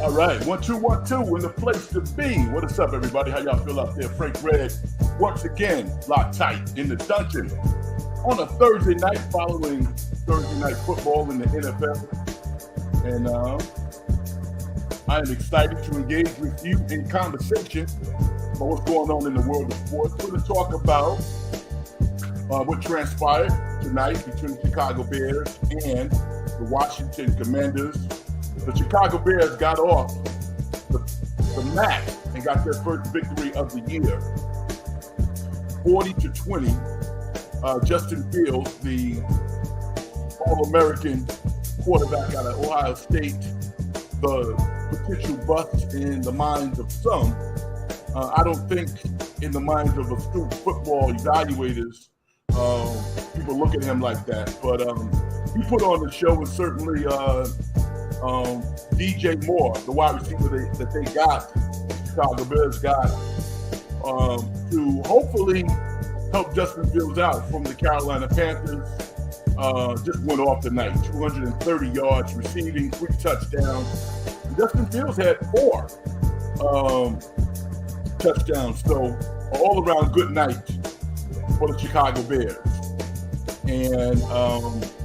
All right, 1-2-1-2 in the place to be. What is up, everybody? How y'all feel out there? Frank Red, once again, locked tight in the dungeon on a Thursday night following Thursday night football in the NFL. And I am excited to engage with you in conversation about what's going on in the world of sports. We're going to talk about what transpired tonight between the Chicago Bears and the Washington Commanders. The Chicago Bears got off the mat and got their first victory of the year, 40-20. Justin Fields, the All-American quarterback out of Ohio State, the potential bust in the minds of some. I don't think in the minds of astute football evaluators, people look at him like that. But he put on the show, and certainly DJ Moore, the wide receiver that they got, Chicago Bears got, to hopefully help Justin Fields out from the Carolina Panthers. Just went off tonight, 230 yards receiving, 3 touchdowns. Justin Fields had 4 touchdowns, so all-around good night for the Chicago Bears. And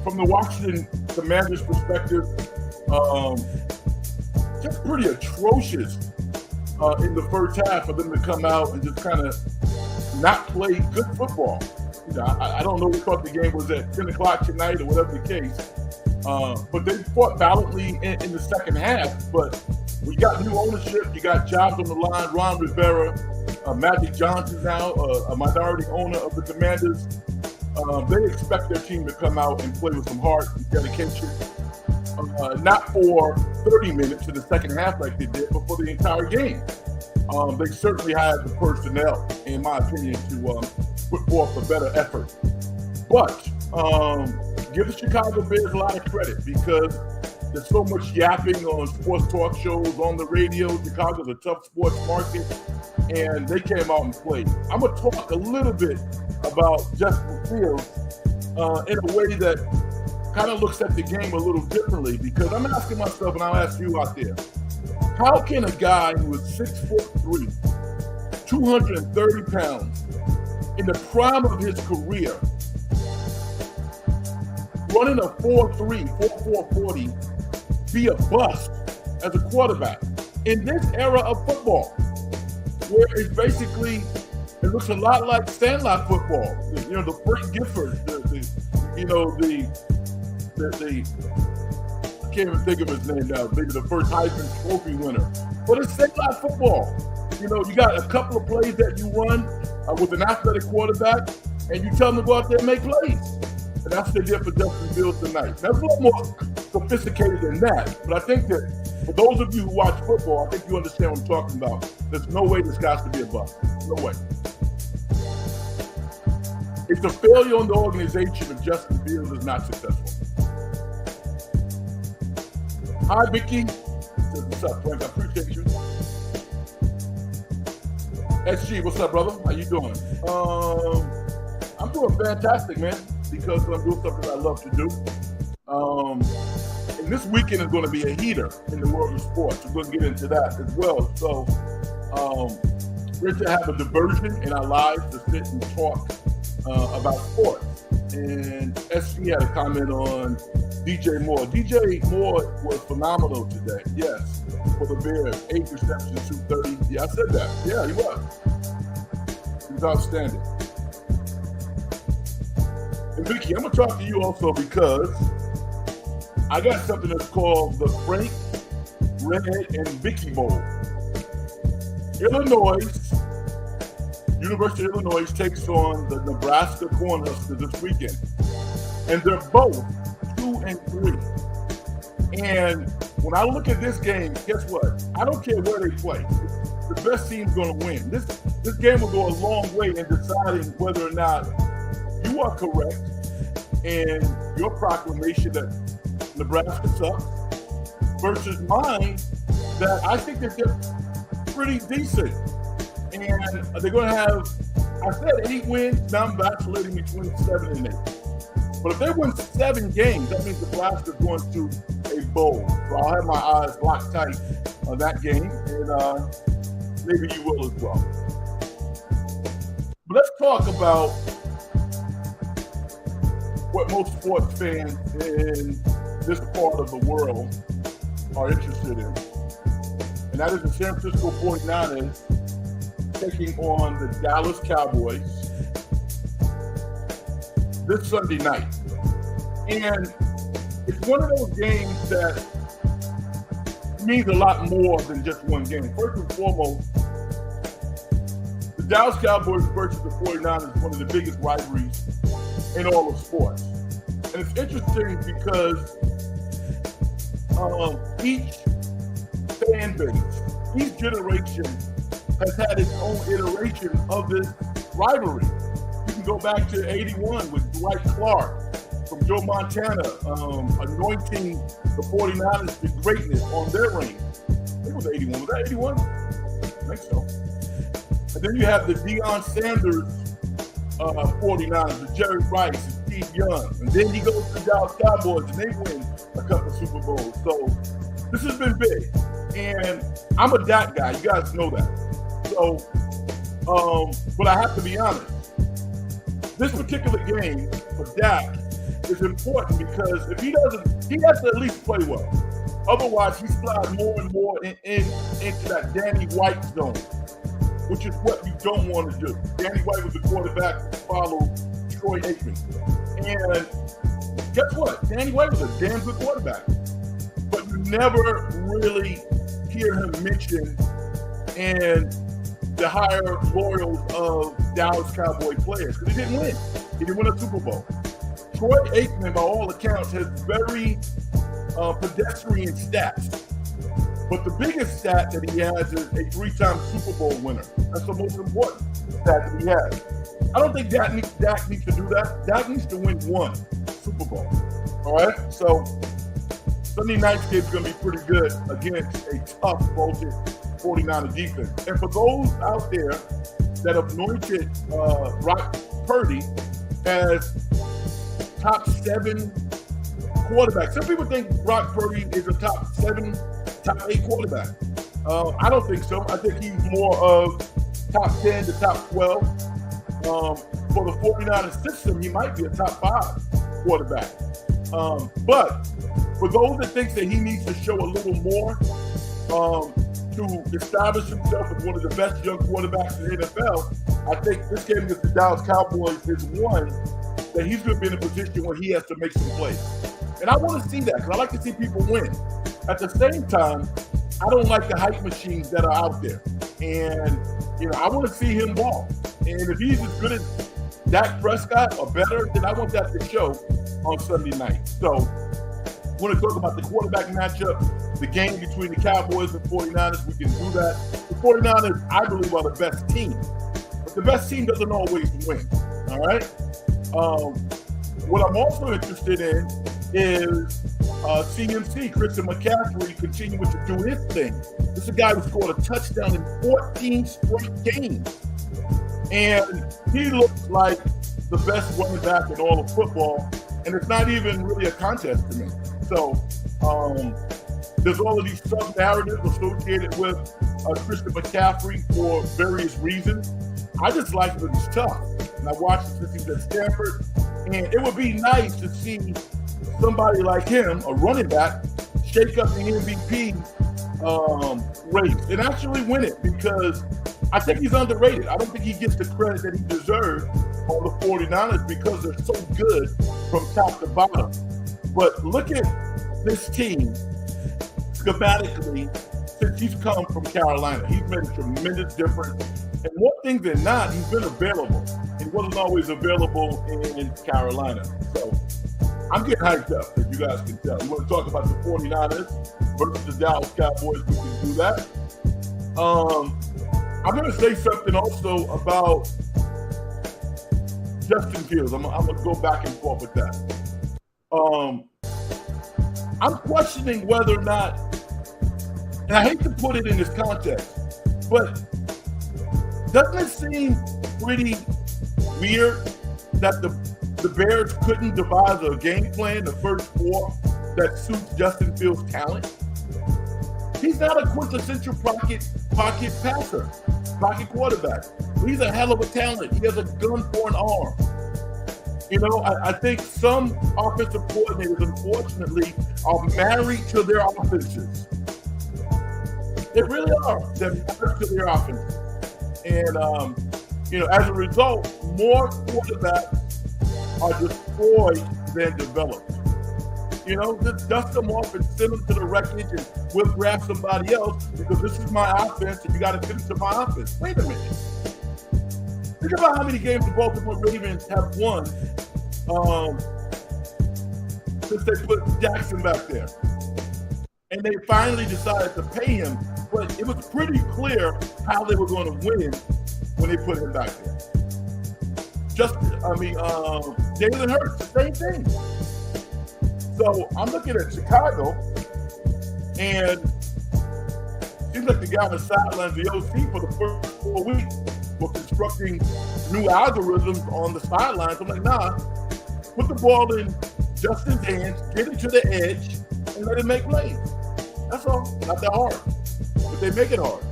from the Washington Commanders' perspective, just pretty atrocious in the first half for them to come out and just kind of not play good football. You know, I don't know if the game was at 10 o'clock tonight or whatever the case, but they fought valiantly in the second half. But we got new ownership. You got jobs on the line. Ron Rivera, Magic Johnson now, a minority owner of the Commanders. They expect their team to come out and play with some heart and dedication. Not for 30 minutes in the second half like they did, but for the entire game. They certainly had the personnel, in my opinion, to put forth a better effort. But give the Chicago Bears a lot of credit because there's so much yapping on sports talk shows, on the radio. Chicago's a tough sports market, and they came out and played. I'm going to talk a little bit about Justin Fields in a way that kind of looks at the game a little differently, because I'm asking myself, and I'll ask you out there, how can a guy who is 6'3", 230 pounds, in the prime of his career, running a 4.3, 4.40, be a bust as a quarterback in this era of football, where it's basically, it looks a lot like Sandlot football. You know, the Frank Gifford, I can't even think of his name now, maybe the first Heisman Trophy winner. But it's Sandlot football. You know, you got a couple of plays that you run with an athletic quarterback, and you tell them to go out there and make plays. And that's what they did for Justin Fields tonight. That's a little more sophisticated than that. But I think that for those of you who watch football, I think you understand what I'm talking about. There's no way this guy's to be a bust. No way. It's a failure on the organization if Justin Fields is not successful. Hi, Vicky. What's up, Frank? I appreciate you. SG, what's up, brother? How you doing? I'm doing fantastic, man, because I'm doing something I love to do. And this weekend is going to be a heater in the world of sports. We're going to get into that as well. So we're to have a diversion in our lives to sit and talk about sports. And SG had a comment on DJ Moore. DJ Moore was phenomenal today. Yes, for the Bears, 8 receptions, 230. Yeah, I said that. Yeah, he was. He was outstanding. And Vicky, I'm gonna talk to you also because I got something that's called the Frank, Red, and Vicky Bowl. University of Illinois takes on the Nebraska Cornhuskers this weekend, and they're both 2-3. And when I look at this game, guess what? I don't care where they play. The best team's going to win. This game will go a long way in deciding whether or not you are correct in your proclamation that Nebraska sucks versus mine that I think that they're pretty decent. And they're going to have, I said 8 wins. Now I'm vacillating between 7 and 8. But if they win 7 games, that means Nebraska is going to a Bowl. So I'll have my eyes locked tight on that game, and maybe you will as well. But let's talk about what most sports fans in this part of the world are interested in. And that is the San Francisco 49ers taking on the Dallas Cowboys this Sunday night. And it's one of those games that means a lot more than just one game. First and foremost, the Dallas Cowboys versus the 49ers is one of the biggest rivalries in all of sports. And it's interesting because each fan base, each generation has had its own iteration of this rivalry. You can go back to 81 with Dwight Clark from Joe Montana, anointing the 49ers to greatness on their reign. I think it was 81. Was that 81? I think so. And then you have the Deion Sanders 49ers, the Jerry Rice, and Steve Young. And then he goes to the Dallas Cowboys, and they win a couple Super Bowls. So this has been big. And I'm a Dak guy. You guys know that. So, but I have to be honest. This particular game for Dak is important because if he doesn't, he has to at least play well. Otherwise, he slides more and more into that Danny White zone, which is what you don't want to do. Danny White was the quarterback who followed Troy Aikman. And guess what? Danny White was a damn good quarterback. But you never really hear him mentioned in the higher laurels of Dallas Cowboy players because he didn't win. He didn't win a Super Bowl. Troy Aikman, by all accounts, has very pedestrian stats. But the biggest stat that he has is a 3-time Super Bowl winner. That's the most important stat that he has. I don't think Dak needs to do that. Dak needs to win one Super Bowl. All right? So Sunday night's game is going to be pretty good against a tough, bolted 49er defense. And for those out there that have anointed Brock Purdy as top 7 quarterback. Some people think Brock Purdy is a top 8 quarterback. I don't think so. I think he's more of top 10 to top 12. For the 49er system, he might be a top 5 quarterback. But for those that think that he needs to show a little more to establish himself as one of the best young quarterbacks in the NFL, I think this game against the Dallas Cowboys is one that he's going to be in a position where he has to make some plays. And I want to see that because I like to see people win. At the same time, I don't like the hype machines that are out there. And, I want to see him ball. And if he's as good as Dak Prescott or better, then I want that to show on Sunday night. So I want to talk about the quarterback matchup, the game between the Cowboys and 49ers. We can do that. The 49ers, I believe, are the best team. But the best team doesn't always win. All right? What I'm also interested in is CMC, Christian McCaffrey, continuing to do his thing. This is a guy who scored a touchdown in 14 straight games. And he looks like the best running back in all of football. And it's not even really a contest to me. So there's all of these sub-narratives associated with Christian McCaffrey for various reasons. I just like him because he's tough. And I watched him since he's at Stanford. And it would be nice to see somebody like him, a running back, shake up the MVP race and actually win it because I think he's underrated. I don't think he gets the credit that he deserves on the 49ers because they're so good from top to bottom. But look at this team schematically since he's come from Carolina. He's made a tremendous difference. And more things than not, he's been available. He wasn't always available in Carolina. So I'm getting hyped up, as you guys can tell. You want to talk about the 49ers versus the Dallas Cowboys, we can do that. I'm going to say something also about Justin Fields. I'm going to go back and forth with that. I'm questioning whether or not, and I hate to put it in this context, but doesn't it seem pretty weird that the Bears couldn't devise a game plan the first 4 that suits Justin Fields' talent. He's not a quintessential pocket passer, pocket quarterback. He's a hell of a talent. He has a gun for an arm. You know, I think some offensive coordinators, unfortunately, are married to their offenses. They really are. They're married to their offenses. And, you know, as a result, more quarterbacks are destroyed than developed. You know, just dust them off and send them to the wreckage and we'll grab somebody else because this is my offense and you got to fit into my offense. Wait a minute. Think about how many games the Baltimore Ravens have won since they put Jackson back there. And they finally decided to pay him, but it was pretty clear how they were going to win when they put him back there. Jalen Hurts, the same thing. So I'm looking at Chicago, and it seems like the guy on the sidelines, the OC, for the first 4 weeks, was constructing new algorithms on the sidelines. I'm like, nah, put the ball in Justin's hands, get it to the edge, and let him make plays. That's all. Not that hard, but they make it hard.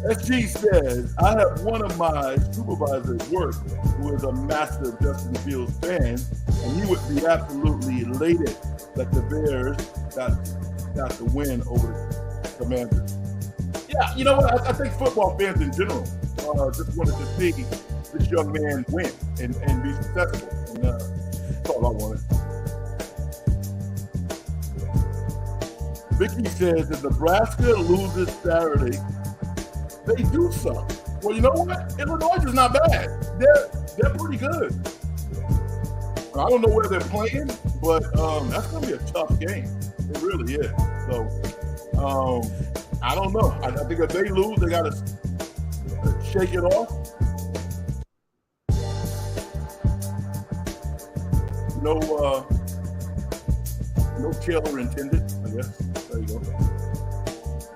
SG says, I have one of my supervisors at work who is a massive Justin Fields fan, and he would be absolutely elated that the Bears got the win over the Commanders. Yeah, you know what? I think football fans in general just wanted to see this young man win and be successful. And that's all I wanted. Vicky says, if Nebraska loses Saturday, they do suck. Well, you know what? Illinois is not bad. They're pretty good. I don't know where they're playing, but that's going to be a tough game. It really is. So, I don't know. I think if they lose, they got to shake it off. No killer intended, I guess. There you go.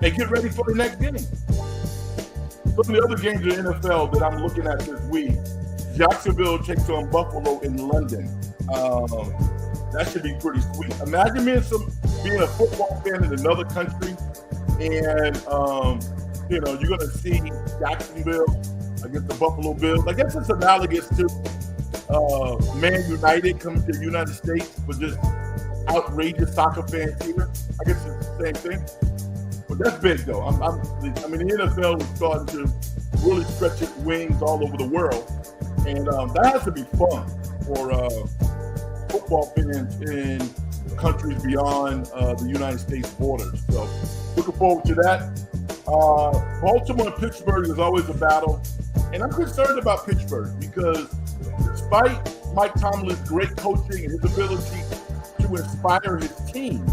And get ready for the next game. Some of the other games in the NFL that I'm looking at this week, Jacksonville takes on Buffalo in London. That should be pretty sweet. Imagine being a football fan in another country, and you're going to see Jacksonville against the Buffalo Bills. I guess it's analogous to Man United coming to the United States, but just outrageous soccer fans here. I guess it's the same thing. But that's big, though. The NFL is starting to really stretch its wings all over the world, and that has to be fun for football fans in countries beyond the United States borders. So, looking forward to that. Baltimore and Pittsburgh is always a battle, and I'm concerned about Pittsburgh because despite Mike Tomlin's great coaching and his ability to inspire his team,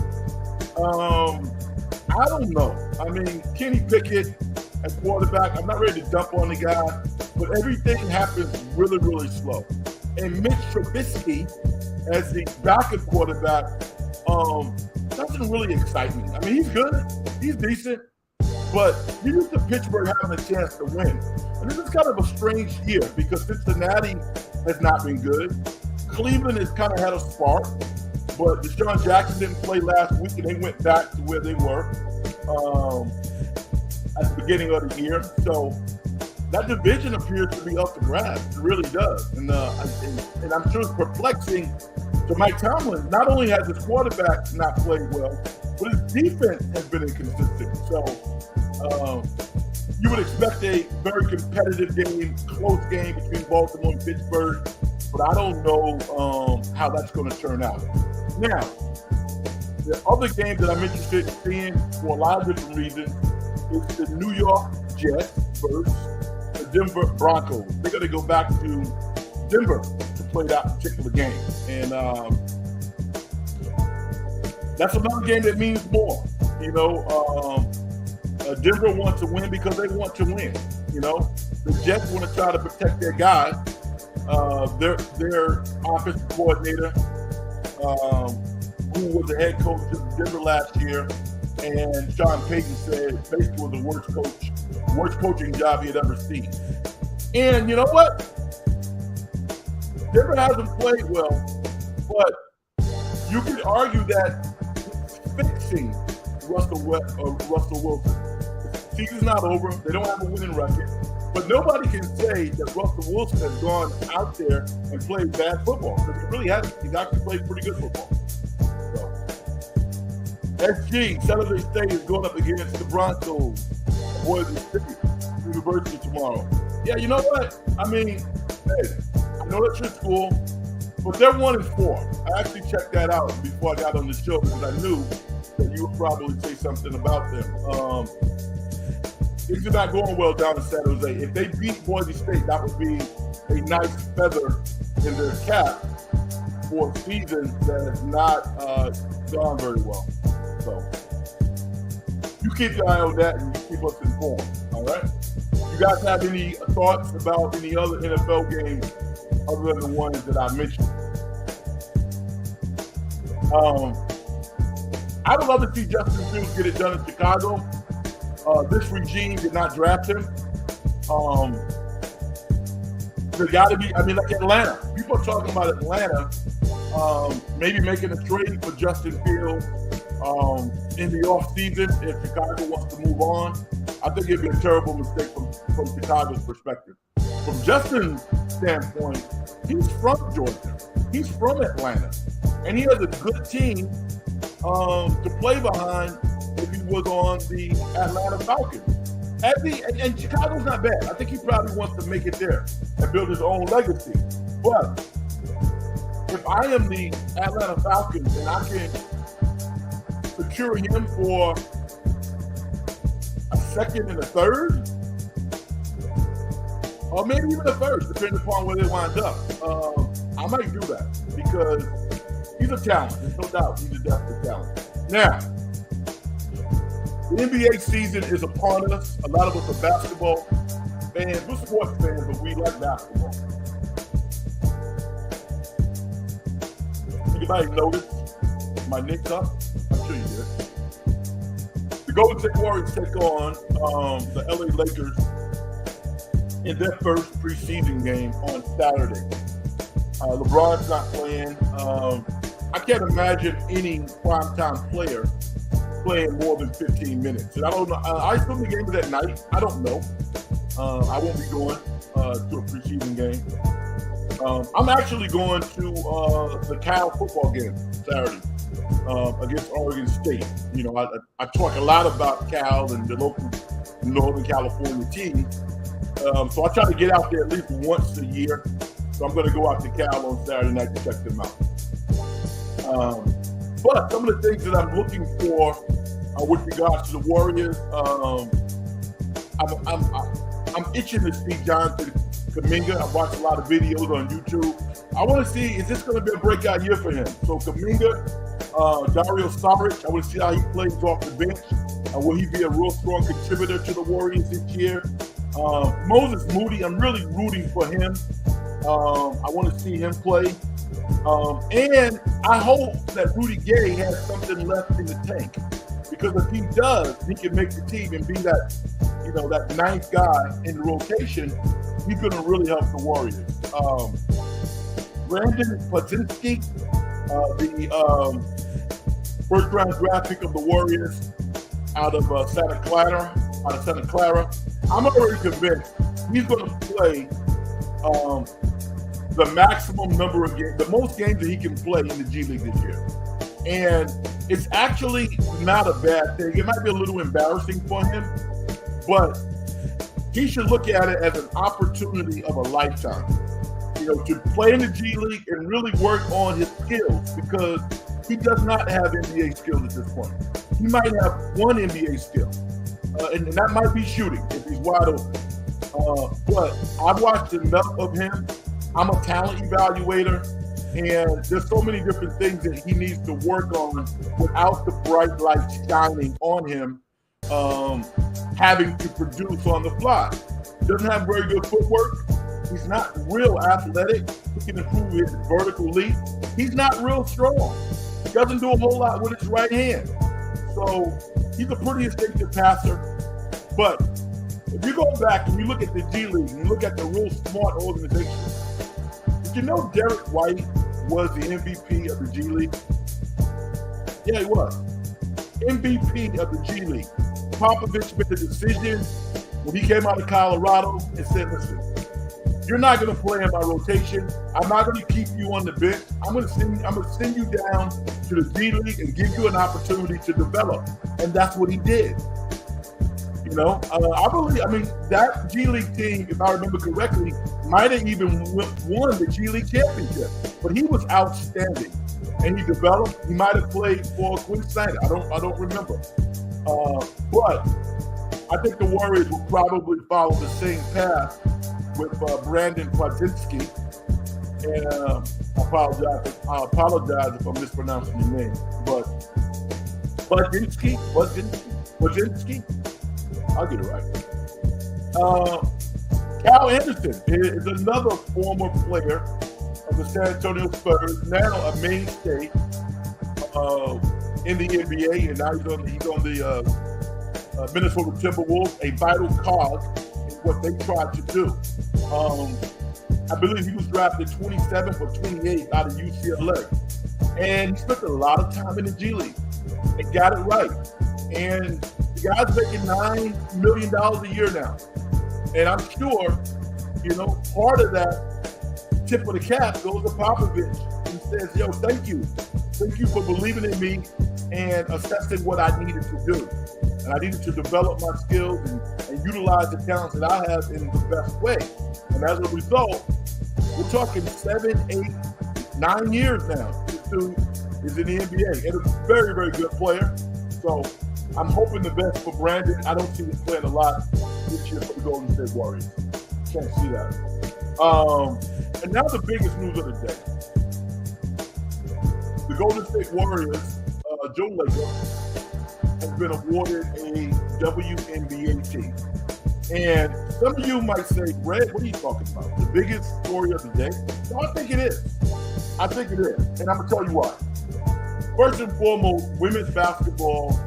I don't know. I mean, Kenny Pickett at quarterback, I'm not ready to dump on the guy, but everything happens really, really slow. And Mitch Trubisky as the backup quarterback doesn't really excite me. I mean, he's good. He's decent. But you're used to Pittsburgh having a chance to win. And this is kind of a strange year because Cincinnati has not been good. Cleveland has kind of had a spark. But Deshaun Jackson didn't play last week, and they went back to where they were at the beginning of the year. So that division appears to be up for grabs. It really does. And I'm sure it's perplexing to Mike Tomlin. Not only has his quarterback not played well, but his defense has been inconsistent. So you would expect a very competitive game, close game between Baltimore and Pittsburgh, but I don't know how that's going to turn out. Now, the other game that I'm interested in seeing for a lot of different reasons is the New York Jets versus the Denver Broncos. They're going to go back to Denver to play that particular game. And that's another game that means more. You know, Denver wants to win because they want to win. You know, the Jets want to try to protect their guy, their offensive coordinator, who was the head coach of Denver last year, and Sean Payton said basically was the worst coaching job he had ever seen. And you know what? Denver hasn't played well But you could argue that fixing Russell Wilson. The season's not over. They don't have a winning record. But nobody can say that Russell Wilson has gone out there and played bad football. Because he really hasn't. He's actually played pretty good football. So, SG, San Jose State is going up against the Broncos, Boise State University tomorrow. Yeah, you know what? I mean, hey, I know that's your school, but they're 1-4. I actually checked that out before I got on the show because I knew that you would probably say something about them. Things are not going well down in San Jose. If they beat Boise State, that would be a nice feather in their cap for a season that has not gone very well. So you keep your eye on that and you keep us informed. All right. You guys have any thoughts about any other NFL games other than the ones that I mentioned? I would love to see Justin Fields get it done in Chicago. This regime did not draft him. There got to be, like Atlanta. People are talking about Atlanta maybe making a trade for Justin Fields in the offseason if Chicago wants to move on. I think it'd be a terrible mistake from Chicago's perspective. From Justin's standpoint, he's from Georgia. He's from Atlanta. And he has a good team to play behind if he was on the Atlanta Falcons. And Chicago's not bad. I think he probably wants to make it there and build his own legacy. But if I am the Atlanta Falcons and I can secure him for a second and a third, or maybe even a first, depending upon where they wind up, I might do that because he's a talent. There's no doubt he's a definite talent. Now, the NBA season is upon us. A lot of us are basketball fans. We're sports fans, but we like basketball. Anybody notice my Knicks up? I'm sure you did. The Golden State Warriors take on the LA Lakers in their first preseason game on Saturday. LeBron's not playing. I can't imagine any primetime player playing more than 15 minutes. And I don't know. I assume the game is at night. I don't know. I won't be going to a preseason game. I'm actually going to the Cal football game Saturday against Oregon State. You know, I talk a lot about Cal and the local Northern California team. So I try to get out there at least once a year. So I'm going to go out to Cal on Saturday night to check them out. But some of the things that I'm looking for with regards to the Warriors, I'm itching to see Jonathan Kuminga. I've watched a lot of videos on YouTube. I want to see, is this going to be a breakout year for him? So Kuminga, Dario Saric, I want to see how he plays off the bench. Will he be a real strong contributor to the Warriors this year? Moses Moody, I'm really rooting for him. I want to see him play. And I hope that Rudy Gay has something left in the tank. Because if he does, he can make the team and be that, that ninth guy in the rotation. He's going to really help the Warriors. Brandon Podzinski, the first-round draft pick of the Warriors out of Santa Clara. I'm already convinced he's going to play the maximum number of games, the most games that he can play in the G League this year. And it's actually not a bad thing. It might be a little embarrassing for him, but he should look at it as an opportunity of a lifetime, to play in the G League and really work on his skills, because he does not have NBA skills at this point. He might have one NBA skill, and that might be shooting if he's wide open. But I've watched enough of him. I'm a talent evaluator, and there's so many different things that he needs to work on without the bright lights shining on him, having to produce on the fly. Doesn't have very good footwork. He's not real athletic. He can improve his vertical leap. He's not real strong. He doesn't do a whole lot with his right hand. So he's a pretty instinctive passer. But if you go back and you look at the G League and you look at the real smart organization, did you know Derek White was the MVP of the G League? Yeah, he was. MVP of the G League. Popovich made the decision when he came out of Colorado and said, listen, you're not going to play in my rotation. I'm not going to keep you on the bench. I'm going to send you down to the G League and give you an opportunity to develop. And that's what he did. You know, I mean, that G League team, if I remember correctly, might have even won the G League championship. But he was outstanding, and he developed. He might have played for Quinn Snyder. I don't remember. But I think the Warriors will probably follow the same path with Brandon Podzinski. And I apologize if I'm mispronouncing your name, but Podzinski. I'll get it right. Cal Anderson is another former player of the San Antonio Spurs, now a mainstay in the NBA, and now he's on the Minnesota Timberwolves, a vital cog in what they tried to do. I believe he was drafted 27th or 28th out of UCLA, and he spent a lot of time in the G League and got it right. And the guy's making $9 million a year now. And I'm sure, you know, part of that tip of the cap goes to Popovich and says, yo, thank you. Thank you for believing in me and assessing what I needed to do. And I needed to develop my skills and utilize the talents that I have in the best way. And as a result, we're talking 7, 8, 9 years now. This dude is in the NBA and a very, very good player. So I'm hoping the best for Brandon. I don't see him playing a lot this year for the Golden State Warriors. Can't see that. And now the biggest news of the day. The Golden State Warriors, Joe Laker, has been awarded a WNBA team. And some of you might say, Red, what are you talking about? The biggest story of the day? No, I think it is. I think it is. And I'm going to tell you why. First and foremost, women's basketball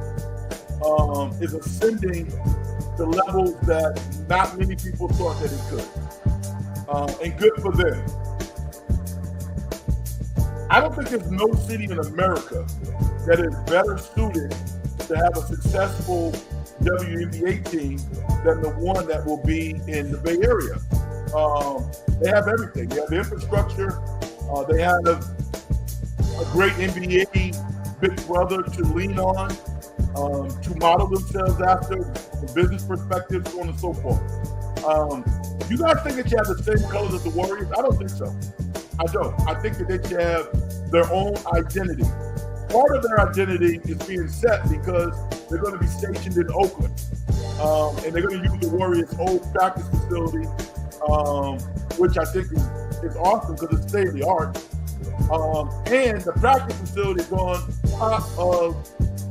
is ascending to levels that not many people thought that it could. And good for them. I don't think there's no city in America that is better suited to have a successful WNBA team than the one that will be in the Bay Area. They have everything. They have the infrastructure. They have a great NBA big brother to lean on, to model themselves after, from a business perspective, so on and so forth. You guys think that you have the same colors as the Warriors? I don't think so. I don't. I think that they should have their own identity. Part of their identity is being set because they're going to be stationed in Oakland. And they're going to use the Warriors' old practice facility, which I think is awesome because it's state-of-the-art. And the practice facility is on top of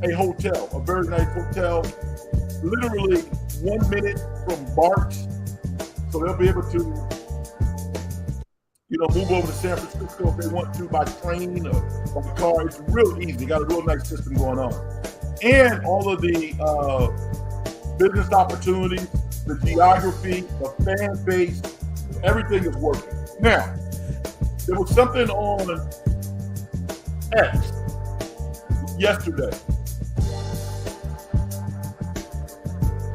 a hotel, a very nice hotel, literally 1 minute from BART. So they'll be able to, move over to San Francisco if they want to by train or by car. It's real easy. They got a real nice system going on. And all of the business opportunities, the geography, the fan base, everything is working. Now, there was something on X yesterday.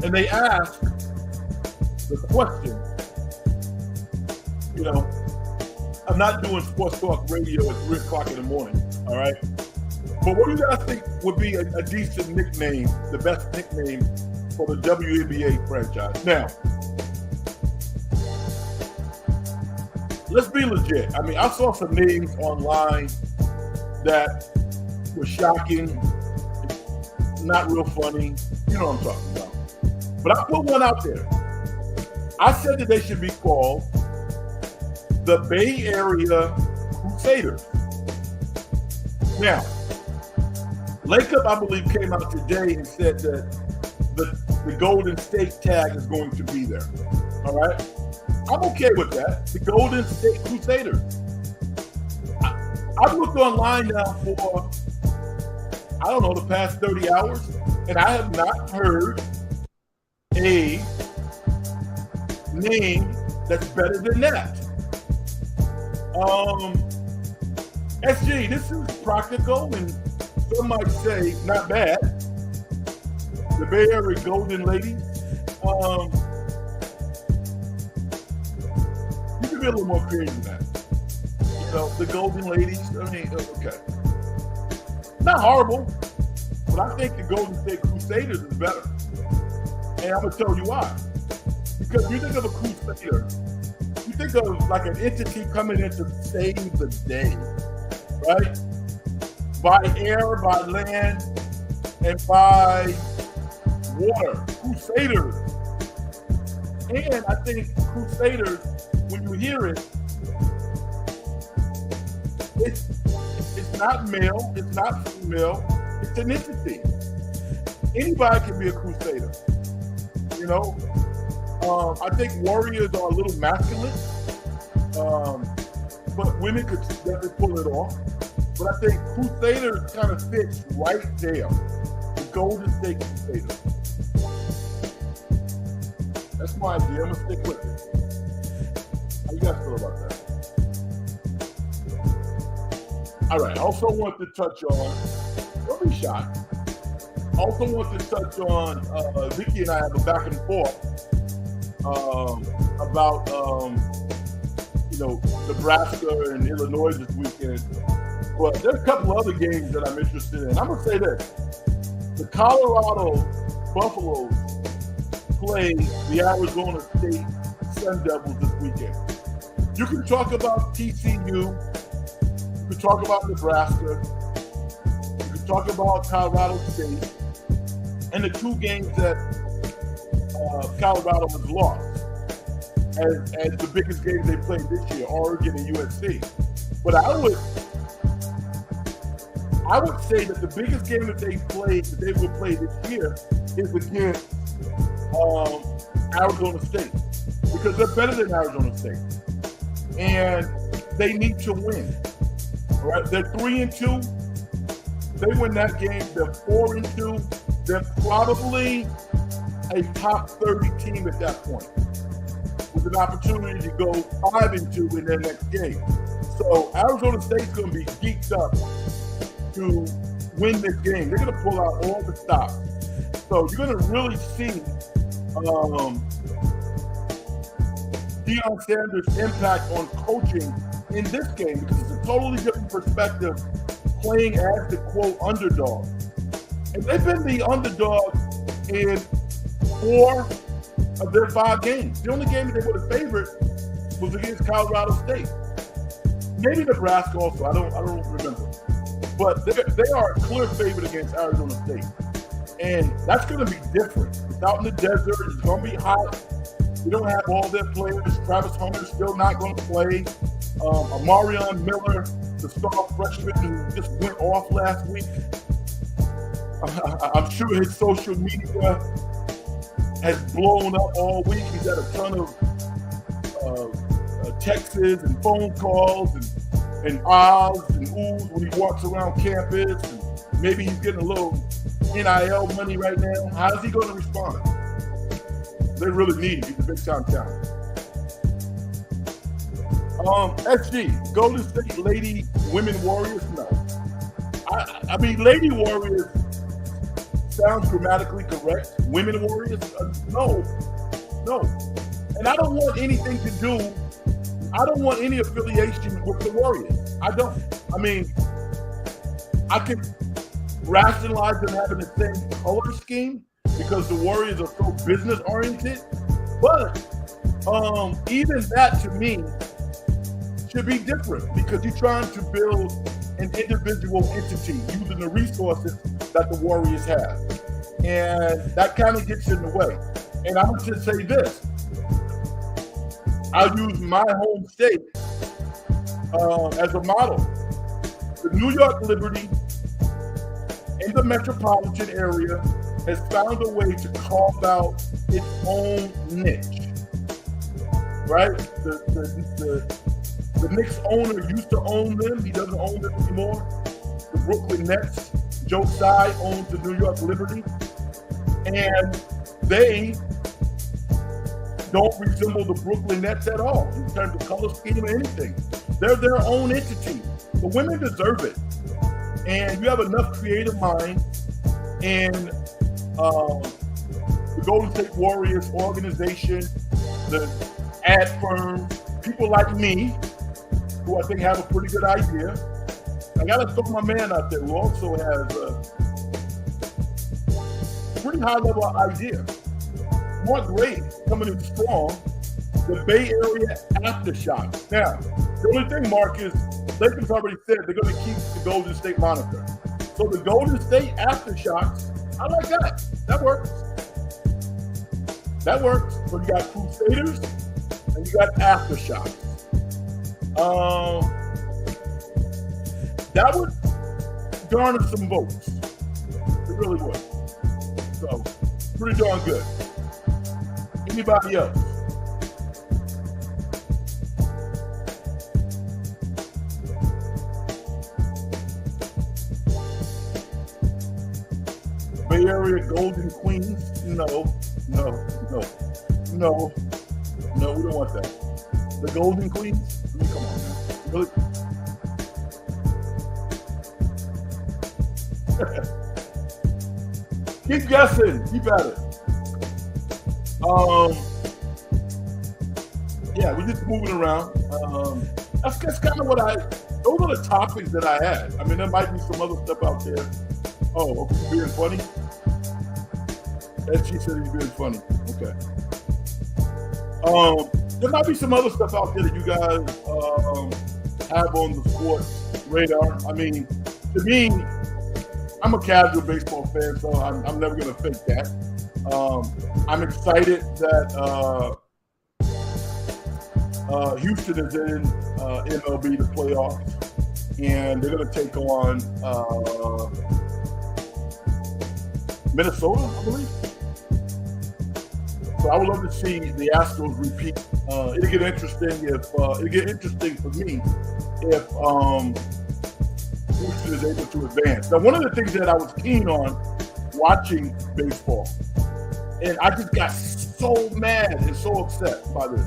And they asked the question, I'm not doing sports talk radio at 3 o'clock in the morning, all right? But what do you guys think would be a decent nickname, the best nickname for the WNBA franchise? Now, let's be legit. I mean, I saw some names online that were shocking, not real funny. You know what I'm talking about. But I put one out there. I said that they should be called the Bay Area Crusaders. Now, Laker, I believe, came out today and said that the Golden State tag is going to be there. All right? I'm okay with that. The Golden State Crusaders. I've looked online now for, the past 30 hours, and I have not heard a name that's better than that. SG, this is practical and some might say not bad. The Bay Area Golden Ladies. You can be a little more creative than that. You know, the Golden Ladies, I mean, okay. Not horrible, but I think the Golden State Crusaders is better. And I'm going to tell you why. Because you think of a Crusader, you think of like an entity coming in to save the day, right? By air, by land, and by water. Crusaders. And I think Crusaders, when you hear it, it's not male, it's not female, it's an entity. Anybody can be a Crusader, you know? I think Warriors are a little masculine, but women could definitely pull it off. But I think Crusaders kind of fits right there. The Golden State Crusaders. That's my idea. I'm going to stick with it. How you guys feel about that? All right. I also want to touch on, don't be shocked. I also want to touch on, Vicky and I have a back and forth about, you know, Nebraska and Illinois this weekend. But there's a couple other games that I'm interested in. I'm going to say this. The Colorado Buffaloes play the Arizona State Sun Devils this weekend. You can talk about TCU. You can talk about Nebraska. You can talk about Colorado State. And the two games that Colorado has lost as the biggest games they played this year, Oregon and USC. But I would say that the biggest game that they will play this year is against Arizona State, because they're better than Arizona State, and they need to win. Right? They're 3-2. They win that game. They're 4-2. They're probably a top 30 team at that point, with an opportunity to go 5-2 in their next game. So Arizona State's going to be geeked up to win this game. They're going to pull out all the stops. So you're going to really see Deion Sanders' impact on coaching in this game, because it's a totally different perspective playing as the, quote, underdog. And they've been the underdog in 4 of their 5 games. The only game that they would have favored was against Colorado State. Maybe Nebraska also. I don't remember. But they are a clear favorite against Arizona State. And that's going to be different. It's out in the desert. It's going to be hot. We don't have all their players. Travis Hunter's still not going to play. Amarion Miller, the star freshman who just went off last week. I'm sure his social media has blown up all week. He's had a ton of texts and phone calls and ahs and oohs when he walks around campus. And maybe he's getting a little NIL money right now. How's he going to respond? They really need him. He's a big-time talent. SG, Golden State Lady Women Warriors? No. I mean, Lady Warriors sounds grammatically correct. Women Warriors? No. And I don't want anything to do, I don't want any affiliation with the Warriors. I don't. I mean, I can rationalize them having the same color scheme because the Warriors are so business oriented. But even that to me should be different, because you're trying to build an individual entity using the resources that the Warriors have. And that kind of gets in the way. And I'm going to say this. I'll use my home state as a model. The New York Liberty in the metropolitan area has found a way to carve out its own niche. Right? The Knicks owner used to own them. He doesn't own them anymore. The Brooklyn Nets, Joe Tsai owns the New York Liberty. And they don't resemble the Brooklyn Nets at all in terms of color scheme or anything. They're their own entity. The women deserve it. And you have enough creative minds in the Golden State Warriors organization, the ad firm, people like me, who I think have a pretty good idea. I got to throw my man out there who also has a pretty high-level idea. Mark Gray coming in strong, the Bay Area Aftershocks. Now, the only thing, Mark, is Lakers already said they're going to keep the Golden State moniker. So the Golden State Aftershocks, I like that. That works. That works. So you got Crusaders and you got Aftershocks. That would garner some votes. It really would. So, pretty darn good. Anybody else? Bay Area Golden Queens? No, we don't want that. The Golden Queens? I mean, come on, man. Really? Keep guessing. Keep at it. Yeah, we're just moving around. That's kind of what those are the topics that I had. I mean, there might be some other stuff out there. Oh, okay, you being funny? As she said, he's being funny. Okay. There might be some other stuff out there that you guys have on the sports radar. I mean, to me, I'm a casual baseball fan, so I'm never going to fake that. I'm excited that Houston is in MLB, the playoffs, and they're going to take on Minnesota, I believe. So I would love to see the Astros repeat. It'll get interesting for me if Houston is able to advance. Now, one of the things that I was keen on watching baseball, and I just got so mad and so upset by this.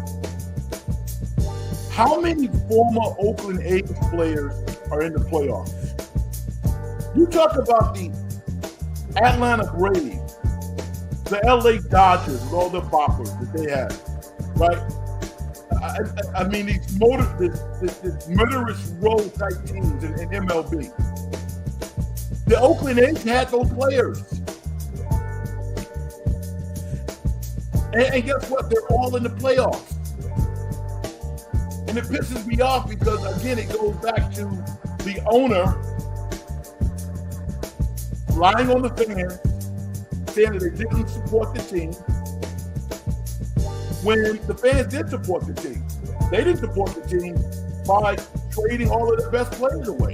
How many former Oakland A's players are in the playoffs? You talk about the Atlanta Braves, the LA Dodgers with all the boppers that they have, right? I mean, this murderous row type teams in MLB. The Oakland A's had those players. And guess what? They're all in the playoffs. And it pisses me off because, again, it goes back to the owner lying on the fans, saying that they didn't support the team, when the fans did support the team. They didn't support the team by trading all of the best players away.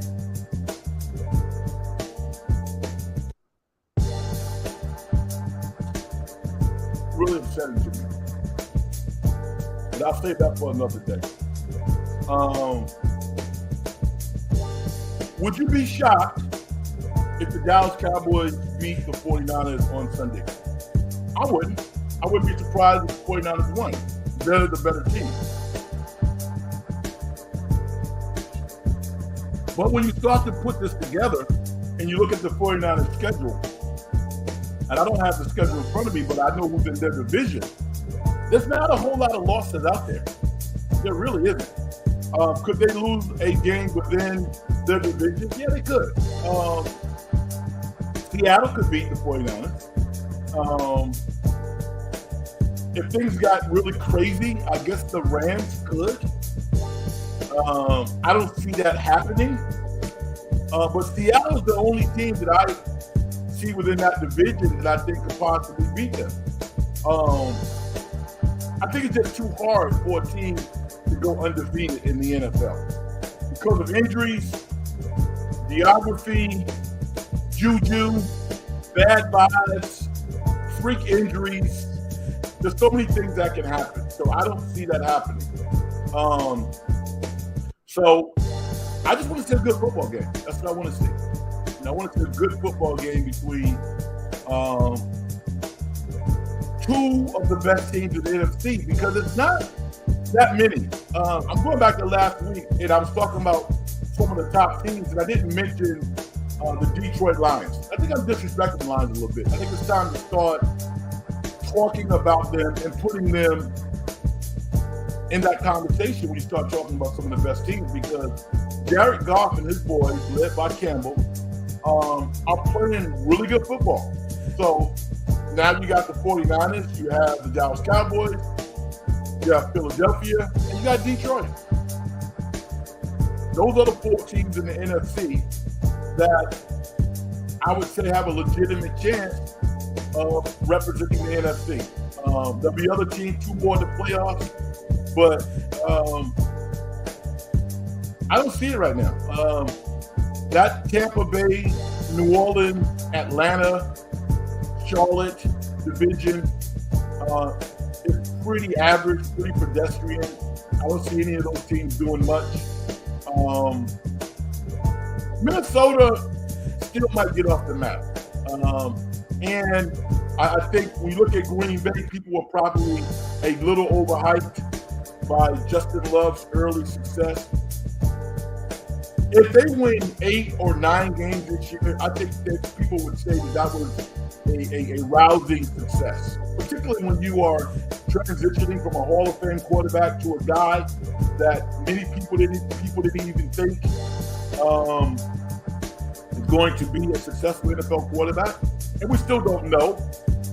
Really upsetting to me. But I'll save that for another day. Would you be shocked if the Dallas Cowboys beat the 49ers on Sunday? I wouldn't. I wouldn't be surprised if the 49ers won. They're the better team. But when you start to put this together and you look at the 49ers schedule, and I don't have the schedule in front of me, but I know who's in their division, there's not a whole lot of losses out there. There really isn't. Could they lose a game within their division? Yeah, they could. Seattle could beat the 49ers. If things got really crazy, I guess the Rams could. I don't see that happening. But Seattle is the only team that I see within that division that I think could possibly beat them. I think it's just too hard for a team to go undefeated in the NFL. Because of injuries, geography, juju, bad vibes, freak injuries. There's so many things that can happen. So I don't see that happening. So I just want to see a good football game. That's what I want to see. And I want to see a good football game between two of the best teams in the NFC, because it's not that many. I'm going back to last week, and I was talking about some of the top teams, and I didn't mention the Detroit Lions. I think I'm disrespecting the Lions a little bit. I think it's time to start talking about them and putting them in that conversation when you start talking about some of the best teams, because Jared Goff and his boys, led by Campbell, are playing really good football. So now you got the 49ers, you have the Dallas Cowboys, you have Philadelphia, and you got Detroit. Those are the 4 teams in the NFC that I would say have a legitimate chance of representing the NFC. There'll be other teams, 2 more in the playoffs, but I don't see it right now. That Tampa Bay, New Orleans, Atlanta, Charlotte division is pretty average, pretty pedestrian. I don't see any of those teams doing much. Minnesota still might get off the map. And I think when you look at Green Bay, people were probably a little overhyped by Justin Love's early success. If they win 8 or 9 games this year, I think that people would say that was a rousing success, particularly when you are transitioning from a Hall of Fame quarterback to a guy that many people didn't even think is going to be a successful NFL quarterback. And we still don't know,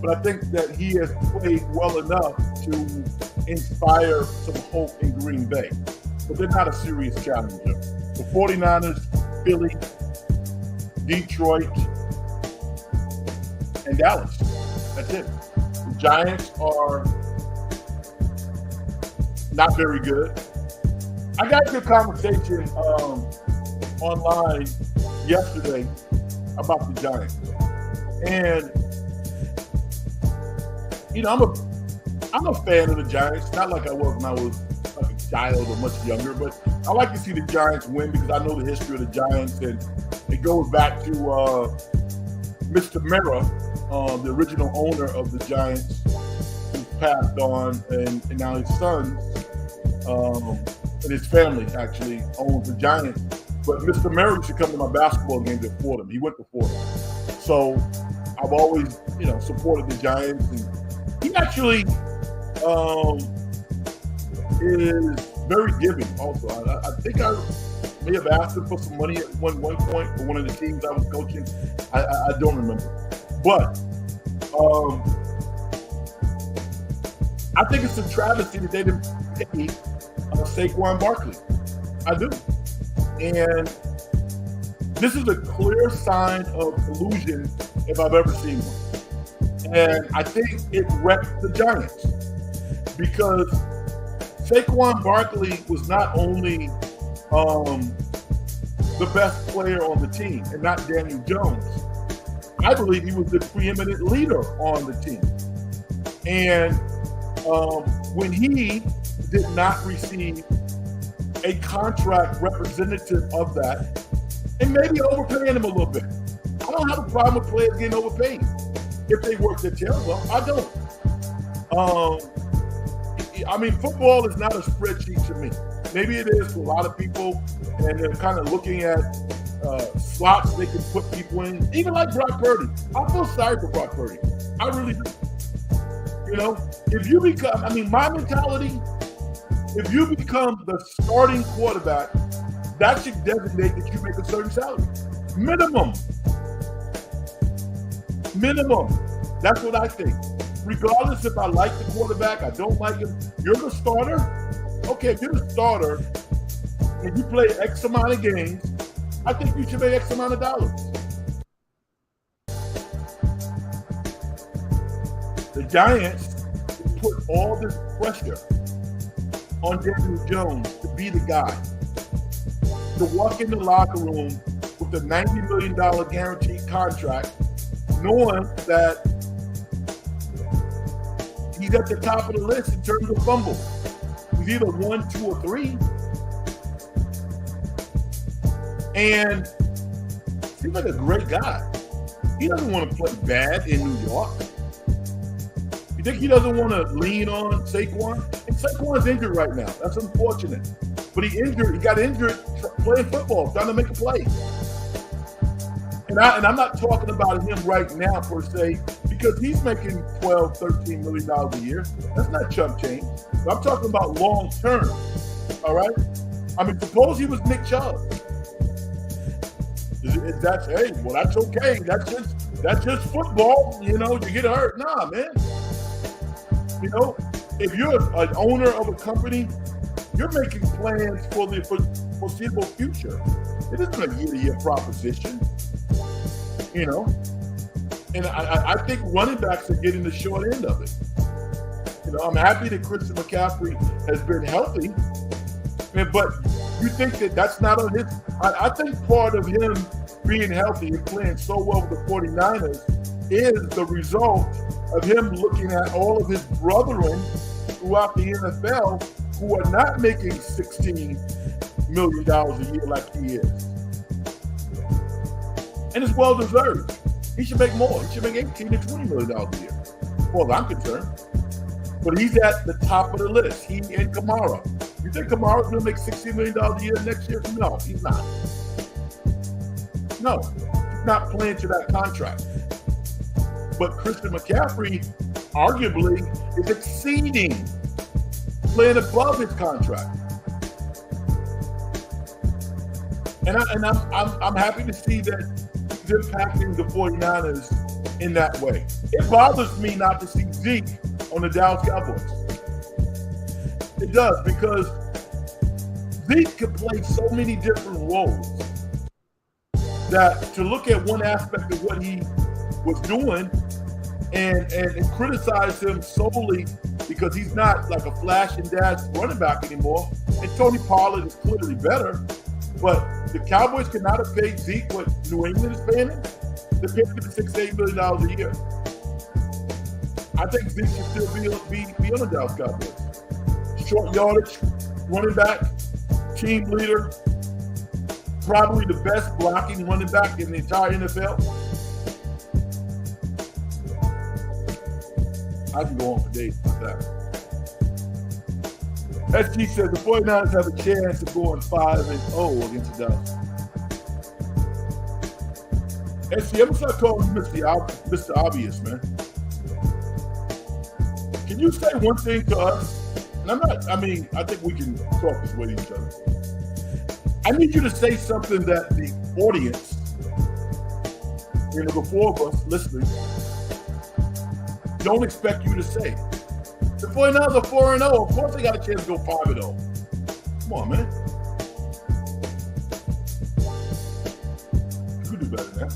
but I think that he has played well enough to inspire some hope in Green Bay. But they're not a serious challenger. The 49ers, Philly, Detroit, and Dallas. That's it. The Giants are not very good. I got into a conversation online yesterday about the Giants. And, you know, I'm a fan of the Giants, not like I was when I was like a child or much younger, but I like to see the Giants win because I know the history of the Giants, and it goes back to Mr. Mara, the original owner of the Giants, who's passed on, and now his son and his family actually owns the Giants. But Mr. Mara used to come to my basketball games at Fordham. He went to Fordham. So I've always, supported the Giants. And he actually is very giving also. I think I may have asked him for some money at one point for one of the teams I was coaching. I don't remember. But I think it's a travesty that they didn't pay Saquon Barkley. I do. And this is a clear sign of collusion if I've ever seen one. And I think it wrecked the Giants because Saquon Barkley was not only the best player on the team and not Daniel Jones. I believe he was the preeminent leader on the team. And when he did not receive a contract representative of that, and maybe overpaying him a little bit. I don't have a problem with players getting overpaid if they work their tails off. I don't. Football is not a spreadsheet to me. Maybe it is to a lot of people, and they're kind of looking at slots they can put people in. Even like Brock Purdy. I feel sorry for Brock Purdy. I really do. If you become, my mentality, if you become the starting quarterback, that should designate that you make a certain salary. Minimum. That's what I think. Regardless if I like the quarterback, I don't like him, you're the starter. Okay, if you're the starter and you play X amount of games, I think you should make X amount of dollars. The Giants put all this pressure on Daniel Jones to be the guy, to walk in the locker room with a $90 million guaranteed contract, knowing that he's at the top of the list in terms of fumbles. He's either 1, 2, or 3. And seems like a great guy. He doesn't want to play bad in New York. You think he doesn't want to lean on Saquon? And Saquon's injured right now. That's unfortunate. but he got injured playing football, trying to make a play. And I'm not talking about him right now per se, because he's making $12, $13 million a year. That's not chump change. But I'm talking about long term. All right. I mean, suppose he was Nick Chubb. That's okay. That's just football. You know, you get hurt. Nah, man. You know, if you're an owner of a company, you're making plans for the foreseeable future. It isn't a year-to-year proposition. You know, and I think running backs are getting the short end of it. You know, I'm happy that Christian McCaffrey has been healthy, but you think that's not on his. I think part of him being healthy and playing so well with the 49ers is the result of him looking at all of his brethren throughout the NFL who are not making $16 million a year like he is. And it's well deserved. He should make more. He should make $18 to $20 million a year, as far as I'm concerned. But he's at the top of the list. He and Kamara. You think Kamara's going to make $16 million a year next year? No, he's not. No, he's not playing to that contract. But Christian McCaffrey, arguably, is exceeding, playing above his contract. And I'm happy to see that he's impacting the 49ers in that way. It bothers me not to see Zeke on the Dallas Cowboys. It does, because Zeke can play so many different roles that to look at one aspect of what he was doing and criticize him solely because he's not like a flash and dash running back anymore. And Tony Pollard is clearly better. But the Cowboys could not have paid Zeke what New England is paying him. They paid him $6 to $8 million a year. I think Zeke should still be on the Dallas Cowboys. Short yardage, running back, team leader, probably the best blocking running back in the entire NFL. I can go on for days about that. SG says the 49ers have a chance of going 5-0 against the Dallas. SG, I'm going to start calling you Mr. Obvious, man. Can you say one thing to us? And I think we can talk this way to each other. I need you to say something that the audience, the four of us listening, don't expect you to say. The 49ers are 4-0. Of course they got a chance to go 5-0. Come on, man. You could do better than that.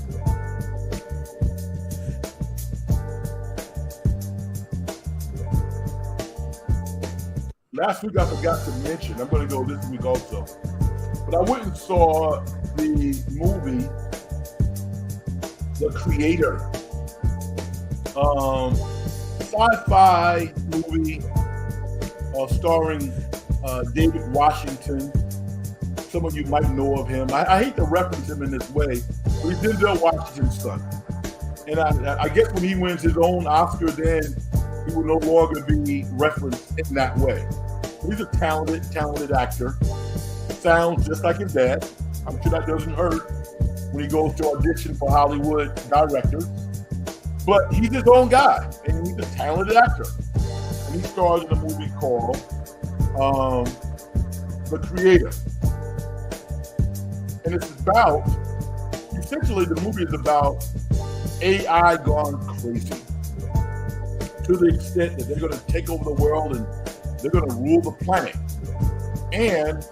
Last week I forgot to mention, I'm going to go this week also, but I went and saw the movie, The Creator. Sci-fi movie starring David Washington. Some of you might know of him. I hate to reference him in this way, but he's Denzel Washington's son. And I guess when he wins his own Oscar, then he will no longer be referenced in that way. He's a talented actor. Sounds just like his dad. I'm sure that doesn't hurt when he goes to audition for Hollywood directors. But he's his own guy, and he's a talented actor. And he stars in a movie called The Creator. And it's about, essentially the movie is about AI gone crazy. To the extent that they're going to take over the world and they're going to rule the planet. And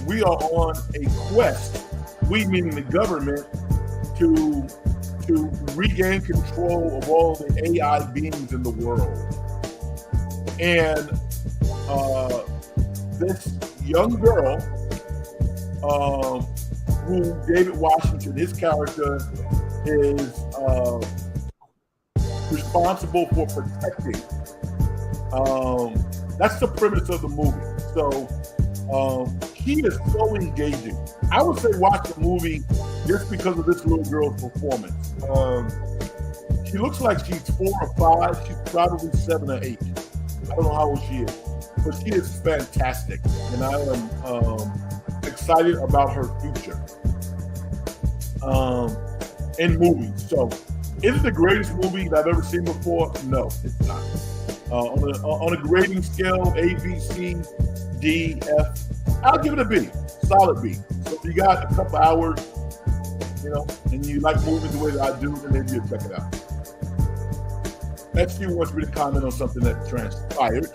we are on a quest, we meaning the government, to regain control of all the AI beings in the world. And this young girl, who David Washington, his character, is responsible for protecting. That's the premise of the movie. So he is so engaging. I would say watch the movie just because of this little girl's performance. She looks like she's 4 or 5. She's probably 7 or 8. I don't know how old she is. but she is fantastic, and I am excited about her future in movies. So, is it the greatest movie that I've ever seen before? No, it's not. On a grading scale, A, B, C, D, F, I'll give it a B, solid B. So if you got a couple hours, and you like movies the way that I do, then maybe you'll check it out. Next few wants me to comment on something that transpired.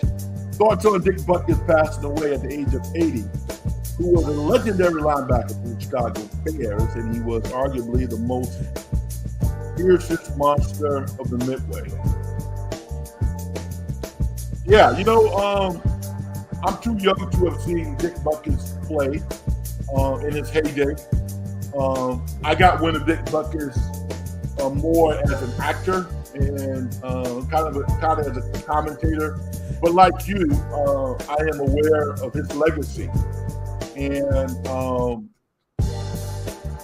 Thoughts on Dick Butkus passing away at the age of 80, who was a legendary linebacker for the Chicago Bears, and he was arguably the most fiercest monster of the Midway. Yeah, I'm too young to have seen Dick Butkus play in his heyday. I got wind of Dick Butkus more as an actor and kind of as a commentator. But like you, I am aware of his legacy, and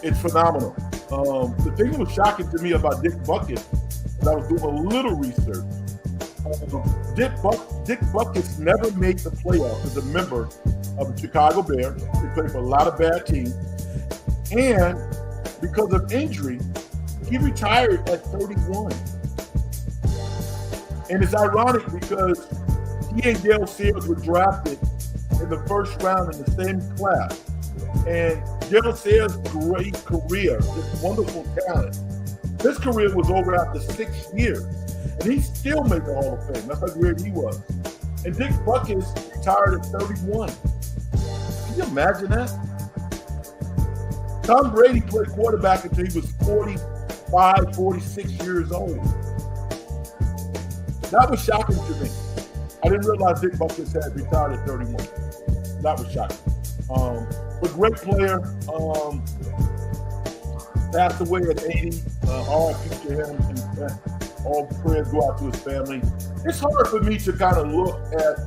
it's phenomenal. The thing that was shocking to me about Dick Butkus, as I was doing a little research, Dick Butkus never made the playoffs as a member of the Chicago Bears. He played for a lot of bad teams. And because of injury, he retired at 31. And it's ironic because he and Gale Sayers were drafted in the first round in the same class. And Gale Sayers' great career, this wonderful talent, his career was over after 6 years. And he still made the Hall of Fame. That's how great he was. And Dick Butkus retired at 31. Can you imagine that? Tom Brady played quarterback until he was 45, 46 years old. That was shocking to me. I didn't realize Dick Butkus had retired at 31. That was shocking. But great player. Passed away at 80. RIP to him. And all prayers go out to his family. It's hard for me to kind of look at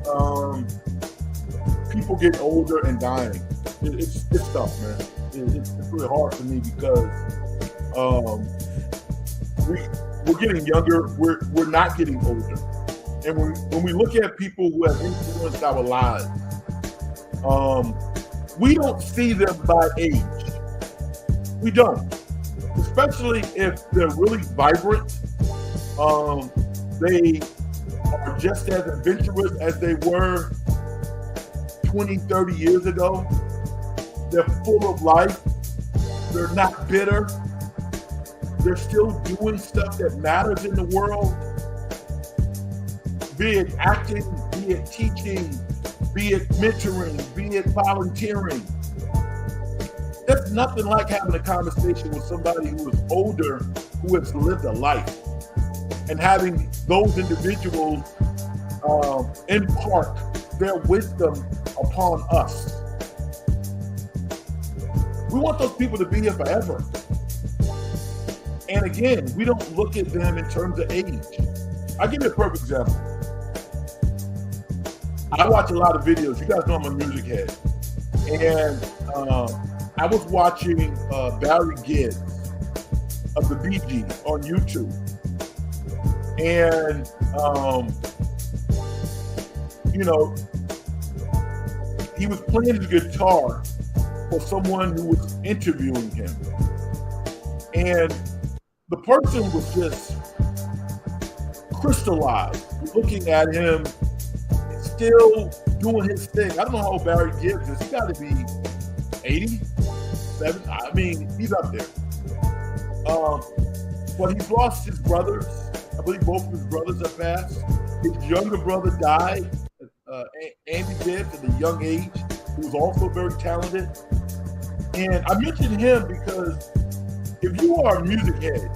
people getting older and dying. It's tough, man. It's really hard for me because we're getting younger. We're not getting older, and when we look at people who have influenced our lives, we don't see them by age. We don't, especially if they're really vibrant. They are just as adventurous as they were 20, 30 years ago. They're full of life. They're not bitter. They're still doing stuff that matters in the world. Be it acting, be it teaching, be it mentoring, be it volunteering. There's nothing like having a conversation with somebody who is older, who has lived a life, and having those individuals impart their wisdom upon us. We want those people to be here forever. And again, we don't look at them in terms of age. I'll give you a perfect example. I watch a lot of videos. You guys know I'm a music head. And I was watching Barry Gibbs of the Bee Gees on YouTube. And, he was playing his guitar for someone who was interviewing him. And the person was just crystallized, looking at him, still doing his thing. I don't know how old Barry Gibbs is. He got to be 80, 70. I mean, he's up there. But he's lost his brothers. I believe both of his brothers have passed. His younger brother died, Andy Gibbs, at a young age, who was also very talented. And I mentioned him because if you are a music head,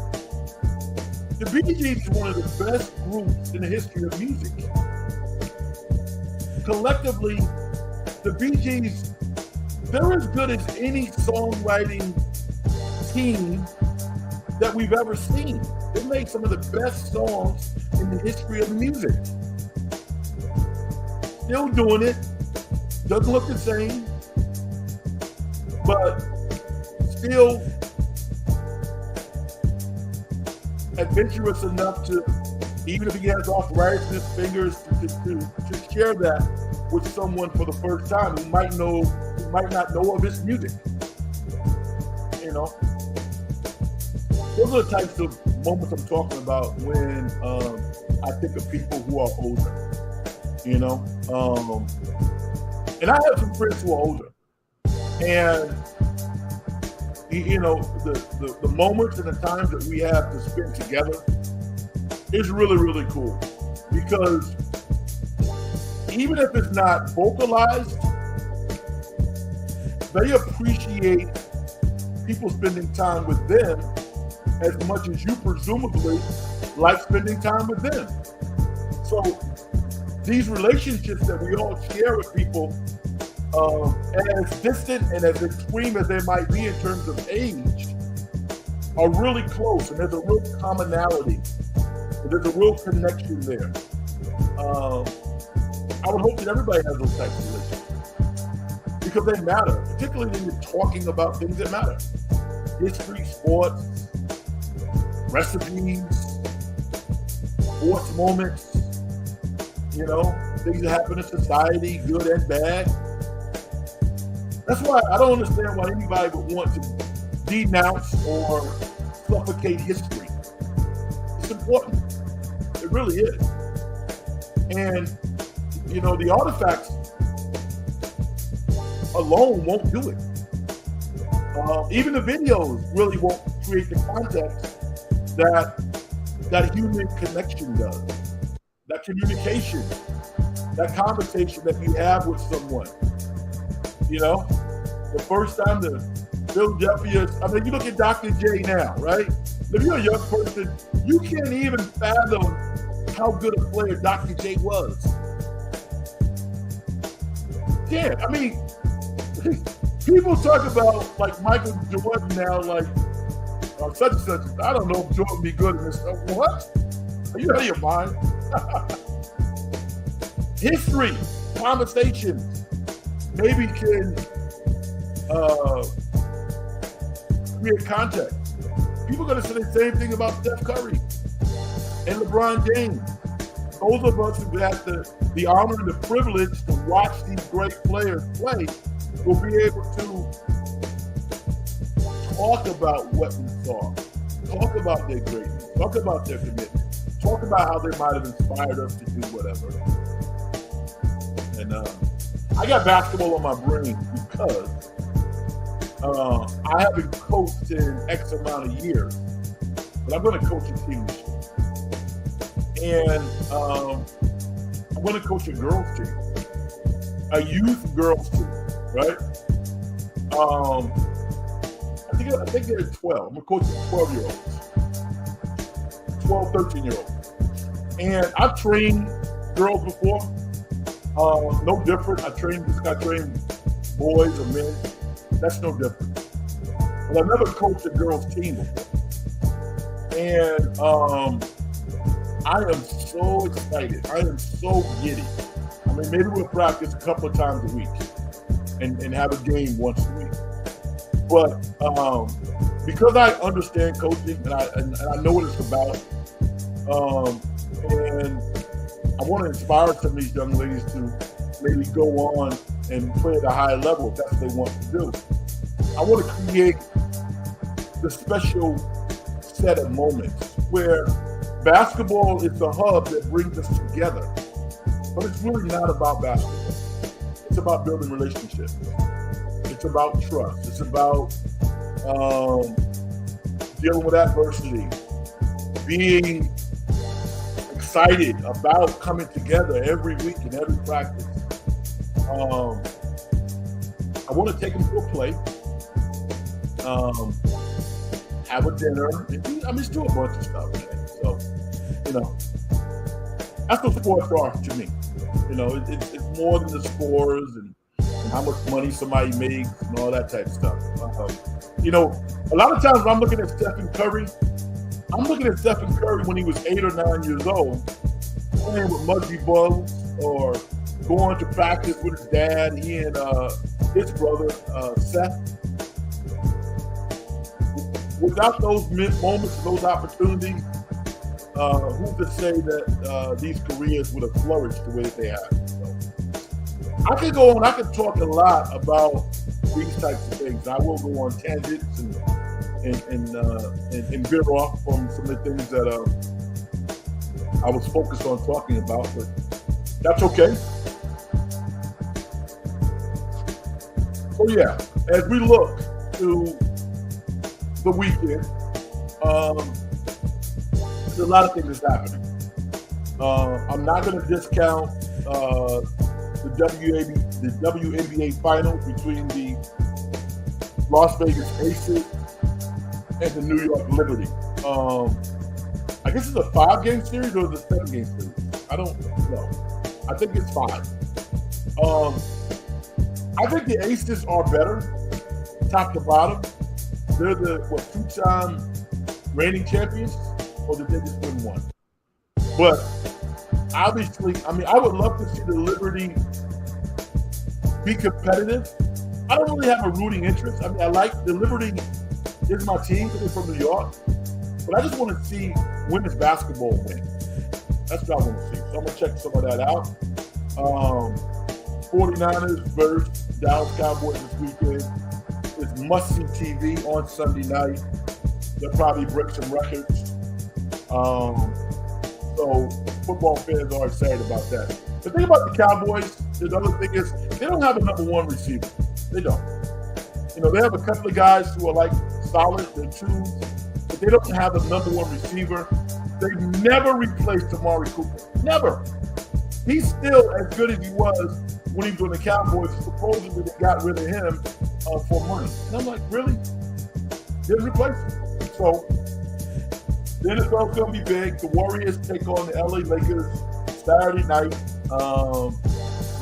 the Bee Gees is one of the best groups in the history of music. Collectively, the Bee Gees, they're as good as any songwriting team that we've ever seen. They made some of the best songs in the history of music. Still doing it. Doesn't look the same, but still adventurous enough to, even if he has arthritis in his fingers, to share that with someone for the first time who might not know of his music. You know, those are the types of moments I'm talking about when I think of people who are older. You know, and I have some friends who are older, and you know, the moments and the times that we have to spend together is really, really cool, because even if it's not vocalized, they appreciate people spending time with them as much as you presumably like spending time with them. So these relationships that we all share with people, as distant and as extreme as they might be in terms of age, are really close, and there's a real commonality, and there's a real connection there. I would hope that everybody has those types of relationships, because they matter, particularly when you're talking about things that matter. History, sports, recipes, sports moments, you know, things that happen in society, good and bad. That's why I don't understand why anybody would want to denounce or suffocate history. It's important. It really is. And, you know, the artifacts alone won't do it. Even the videos really won't create the context that human connection does. That communication, that conversation that you have with someone. You know, the first time the Philadelphia, I mean, you look at Dr. J now, right? If you're a young person, you can't even fathom how good a player Dr. J was. Yeah, I mean, people talk about like Michael Jordan now, like such and such. I don't know if Jordan be good in this stuff. What? Are you out of your mind? History, conversations, maybe can create context. People are going to say the same thing about Steph Curry and LeBron James. Those of us who have the honor and the privilege to watch these great players play will be able to talk about what we saw, talk about their greatness, talk about their commitment, talk about how they might have inspired us to do whatever. And I got basketball on my brain because I haven't coached in X amount of years, but I'm going to coach a team this year. And I'm going to coach a girls team, a youth girls team, right? I think they're 12. I'm going to coach 12-year-olds, 12, 13-year-olds. And I've trained girls before. No different. I train boys or men. That's no different. But I've never coached a girls team before. And I am so excited. I am so giddy. I mean, maybe we'll practice a couple of times a week and have a game once a week. But because I understand coaching and I know what it's about, and I want to inspire some of these young ladies to maybe go on and play at a high level if that's what they want to do. I want to create the special set of moments where basketball is the hub that brings us together. But it's really not about basketball. It's about building relationships. It's about trust. It's about dealing with adversity, being excited about coming together every week and every practice. I want to take them to a play, have a dinner, and just do a bunch of stuff, man. So, you know, that's what sports are to me. You know, it's more than the scores and how much money somebody makes and all that type of stuff. You know, a lot of times when I'm looking at Stephen Curry, I'm looking at Stephen Curry when he was 8 or 9 years old, playing with Muggsy Bogues or going to practice with his dad, he and his brother, Seth. Without those moments, those opportunities, who's to say that these careers would have flourished the way that they have? I could go on. I could talk a lot about these types of things. I will go on tangents and veer off from some of the things that I was focused on talking about, but that's okay. So yeah, as we look to the weekend, there's a lot of things that's happening. I'm not going to discount the WNBA finals between the Las Vegas Aces and the New York Liberty. I guess it's a 5-game series or is it a 7-game series? I don't know. I think it's 5. I think the Aces are better, top to bottom. They're the 2-time reigning champions, or did they just win one? But obviously, I mean, I would love to see the Liberty be competitive. I don't really have a rooting interest. I mean, I like the Liberty is my team because they're from New York, but I just want to see women's basketball win. That's what I want to see. So I'm going to check some of that out. 49ers versus Dallas Cowboys this weekend. It's must-see TV on Sunday night. They'll probably break some records. So football fans are excited about that. The thing about the Cowboys, the other thing is they don't have a number 1 receiver. They don't. You know, they have a couple of guys who are like solid, they're 2s, but they don't have a number 1 receiver. They've never replaced Amari Cooper. Never. He's still as good as he was when he was on the Cowboys. Supposedly they got rid of him for money. And I'm like, really? Didn't replace him. So the NFL's going to be big. The Warriors take on the LA Lakers Saturday night. A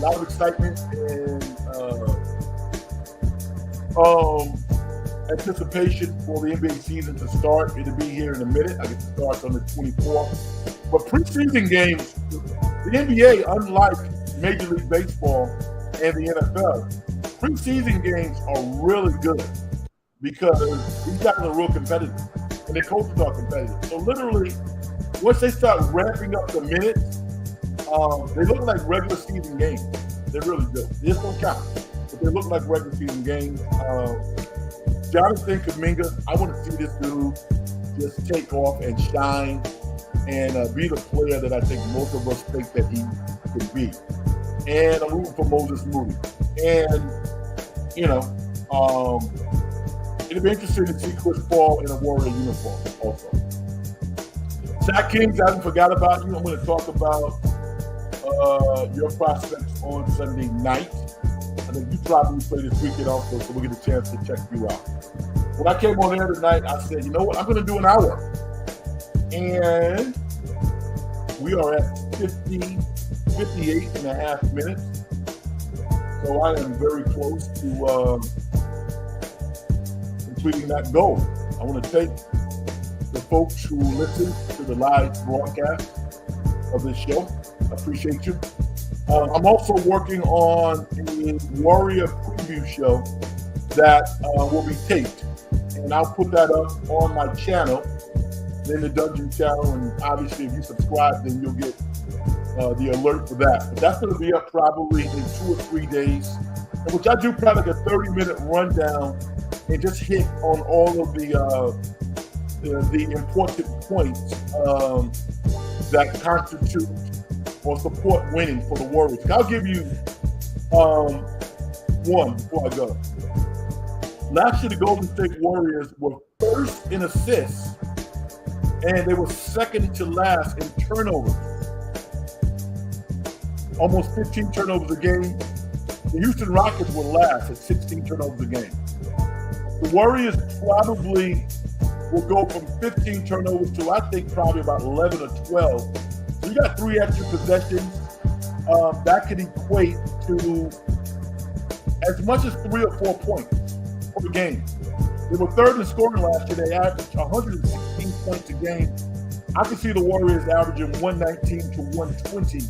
lot of excitement and anticipation for the NBA season to start. It'll be here in a minute. I guess it starts on the 24th. But preseason games, the NBA, unlike Major League Baseball and the NFL, preseason games are really good because these guys are real competitive and their coaches are competitive. So literally, once they start ramping up the minutes, they look like regular season games. They really do. They just don't count, but they look like regular season games. Jonathan Kuminga, I want to see this dude just take off and shine and be the player that I think most of us think that he could be. And I'm rooting for Moses Moody. And, you know, it'll be interesting to see Chris Paul in a Warrior uniform also. Zach Kings, I haven't forgot about you. I'm going to talk about your prospects on Sunday night. I think you probably play this weekend also, so we'll get a chance to check you out. When I came on air tonight, I said, you know what, I'm going to do an hour. And we are at 58 and a half minutes. So I am very close to completing that goal. I want to thank the folks who listen to the live broadcast of this show. I appreciate you. I'm also working on a Warrior preview show that will be taped. And I'll put that up on my channel, in the Dungeon channel. And obviously, if you subscribe, then you'll get the alert for that. But that's going to be up probably in 2 or 3 days, in which I do probably like a 30-minute rundown and just hit on all of the important points that constitute or support winning for the Warriors. I'll give you one before I go. Last year, the Golden State Warriors were first in assists, and they were second to last in turnovers. Almost 15 turnovers a game. The Houston Rockets were last at 16 turnovers a game. The Warriors probably will go from 15 turnovers to, I think, probably about 11 or 12. So you got 3 extra possessions. That could equate to as much as 3 or 4 points per game. They were third in scoring last year. They averaged 116 points a game. I can see the Warriors averaging 119 to 120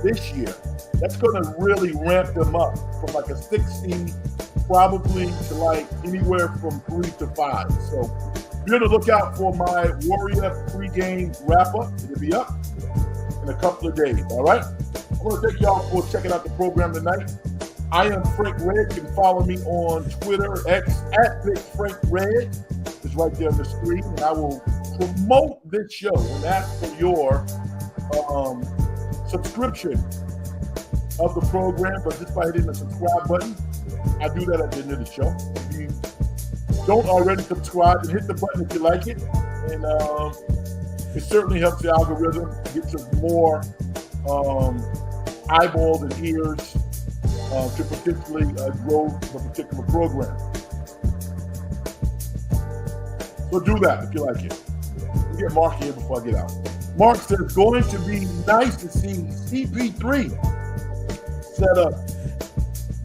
this year. That's going to really ramp them up from like a 16 probably to like anywhere from 3 to 5. So be on the lookout for my Warrior pregame wrap-up. It'll be up in a couple of days, all right? I want to thank y'all for checking out the program tonight. I am Frank Red. You can follow me on Twitter, X, at Big Frank Red. It's right there on the screen. And I will promote this show and ask for your subscription of the program, but just by hitting the subscribe button. I do that at the end of the show. If you don't already subscribe, then hit the button if you like it. And it certainly helps the algorithm, gets us more eyeballs and ears to particularly grow the particular program. So do that if you like it. We'll get Mark here before I get out. Mark says, going to be nice to see CP3 set up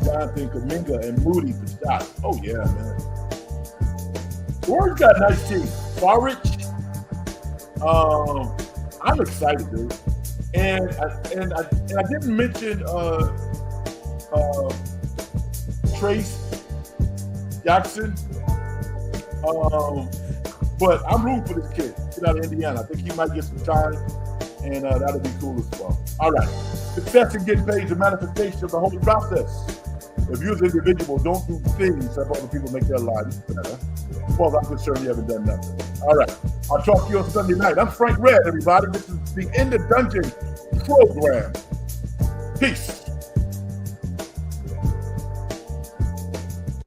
Jonathan Kuminga and Moody for shots. Oh, yeah, man. The Warriors got a nice team. Farich, I'm excited, dude. And I didn't mention Trace Jackson, but I'm rooting for this kid. Get out of Indiana. I think he might get some time, and that'll be cool as well. All right. Success in getting paid is a manifestation of the whole process. If you as an individual don't do things that other people make their lives better, as far as I'm concerned, you haven't done nothing. All right. I'll talk to you on Sunday night. I'm Frank Red, everybody. This is the In the Dungeon program. Peace.